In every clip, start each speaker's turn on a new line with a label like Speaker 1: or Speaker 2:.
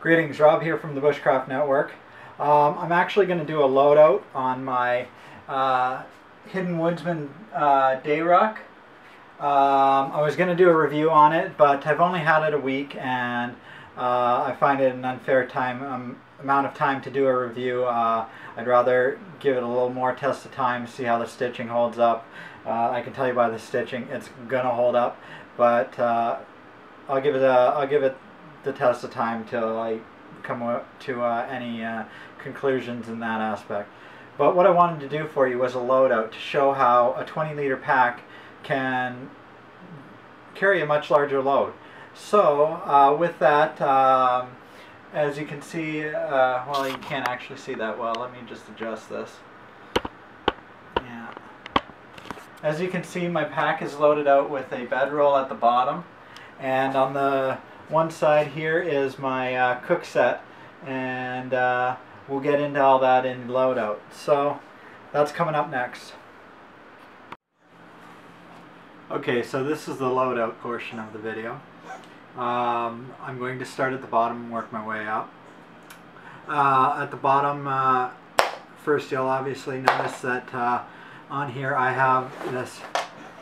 Speaker 1: Greetings, Rob here from the Bushcraft Network. I'm actually going to do a loadout on my hidden Woodsman day ruck. I was going to do a review on it, but I've only had it a week and I find it an unfair amount of time to do a review. I'd rather give it a little more test of time, see how the stitching holds up. I can tell you by the stitching it's going to hold up, but I'll give it the test of time till I come to any conclusions in that aspect. But what I wanted to do for you was a loadout to show how a 20-liter pack can carry a much larger load. So with that, as you can see, well, you can't actually see that well. Let me just adjust this. Yeah. As you can see, my pack is loaded out with a bedroll at the bottom, and on the one side here is my cook set, and we'll get into all that in loadout. So that's coming up next. Okay, so this is the loadout portion of the video. I'm going to start at the bottom and work my way up. At the bottom, first you'll obviously notice that on here I have this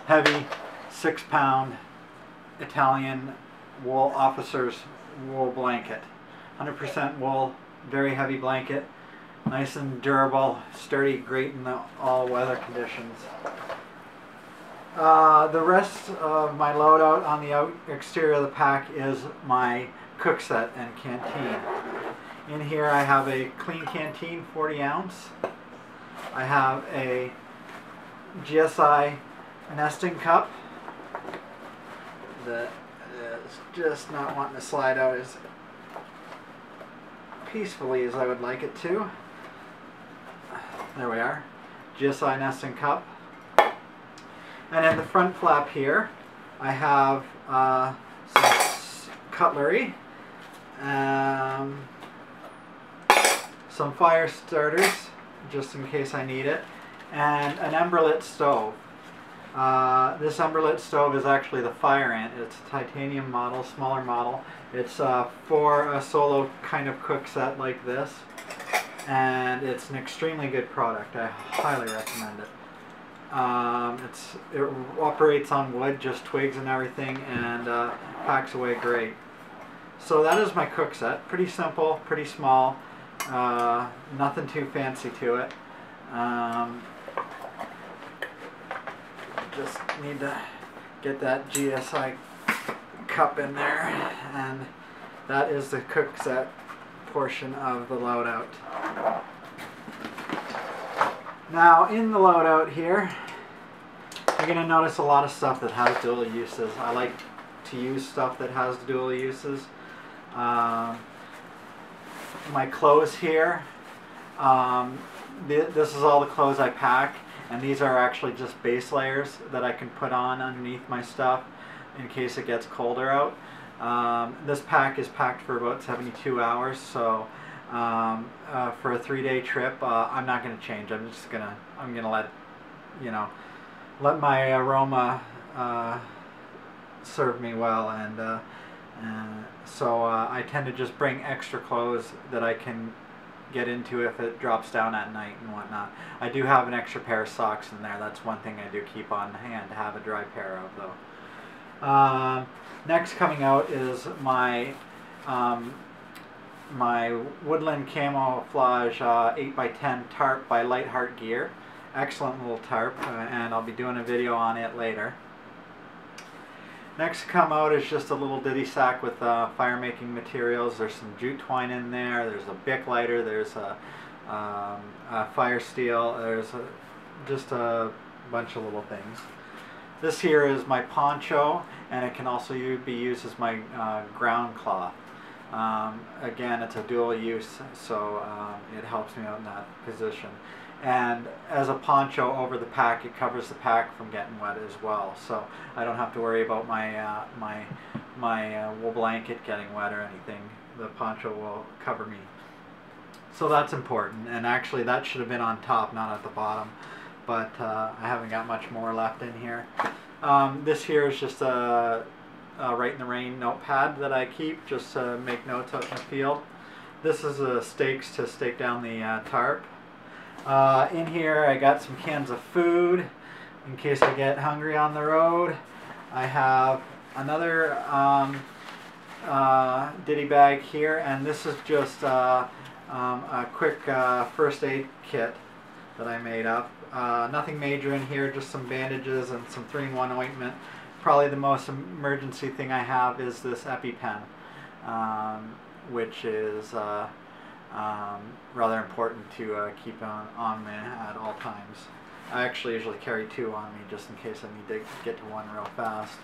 Speaker 1: heavy 6-pound Italian wool officer's wool blanket. 100% wool, very heavy blanket, nice and durable, sturdy, great in all weather conditions. The rest of my loadout on the exterior of the pack is my cook set and canteen. In here I have a clean canteen, 40 ounce. I have a GSI nesting cup that is just not wanting to slide out as peacefully as I would like it to. There we are, GSI nesting cup. And in the front flap here, I have some cutlery, some fire starters, just in case I need it, and an Emberlit stove. This Emberlit stove is actually the Fire Ant. It's a titanium model, smaller model. It's for a solo kind of cook set like this, and it's an extremely good product. I highly recommend it. It operates on wood, just twigs and everything, and packs away great. So that is my cook set. Pretty simple, pretty small, nothing too fancy to it. Just need to get that GSI cup in there, and that is the cook set portion of the loadout. Now in the loadout here, you're going to notice a lot of stuff that has dual uses. I like to use stuff that has dual uses. My clothes here, this is all the clothes I pack, and these are actually just base layers that I can put on underneath my stuff in case it gets colder out. This pack is packed for about 72 hours, so for a 3-day trip, I'm not going to change. I'm gonna let it, let my aroma serve me well, and so I tend to just bring extra clothes that I can get into if it drops down at night and whatnot. I do have an extra pair of socks in there. That's one thing I do keep on hand to have a dry pair of, though. Next coming out is my my Woodland Camouflage 8x10 tarp by Lightheart Gear. Excellent little tarp, and I'll be doing a video on it later. Next come out is just a little ditty sack with fire making materials. There's some jute twine in there, there's a Bic lighter, there's a fire steel, there's just a bunch of little things. This here is my poncho, and it can also be used as my ground cloth. Again, it's a dual use, so it helps me out in that position. And as a poncho over the pack, it covers the pack from getting wet as well, so I don't have to worry about my my wool blanket getting wet or anything. The poncho will cover me. So that's important, and actually that should have been on top, not at the bottom, but I haven't got much more left in here. This here is just a Write in the Rain notepad that I keep just to make notes out in the field. This is stakes to stake down the tarp. In here I got some cans of food in case I get hungry on the road. I have another ditty bag here, and this is just a quick first aid kit that I made up. Nothing major in here, just some bandages and some 3-in-1 ointment. Probably the most emergency thing I have is this EpiPen, which is rather important to keep on me at all times. I actually usually carry 2 on me just in case I need to get to one real fast.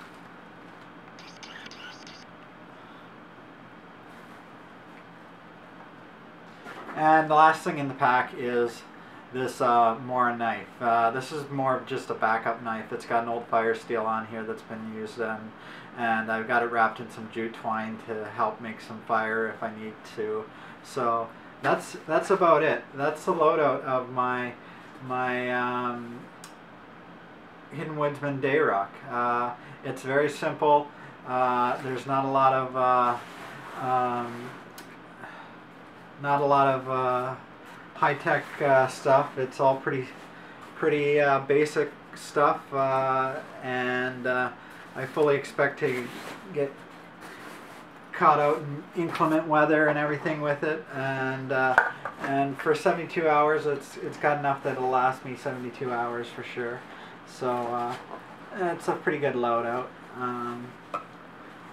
Speaker 1: And the last thing in the pack is this Mora knife. This is more of just a backup knife. It's got an old fire steel on here that's been used, and I've got it wrapped in some jute twine to help make some fire if I need to. So that's about it. That's the loadout of my Hidden Woodsman day ruck. It's very simple. There's not a lot of high-tech stuff. It's all pretty basic stuff, and I fully expect to get caught out in inclement weather and everything with it, and for 72 hours it's got enough that it'll last me 72 hours for sure. So it's a pretty good loadout,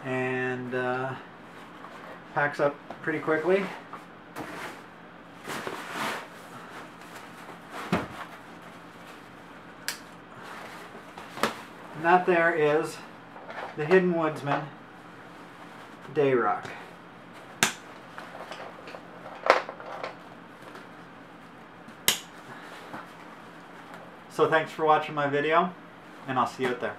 Speaker 1: and packs up pretty quickly. And that there is the Hidden Woodsman day ruck. So thanks for watching my video, and I'll see you out there.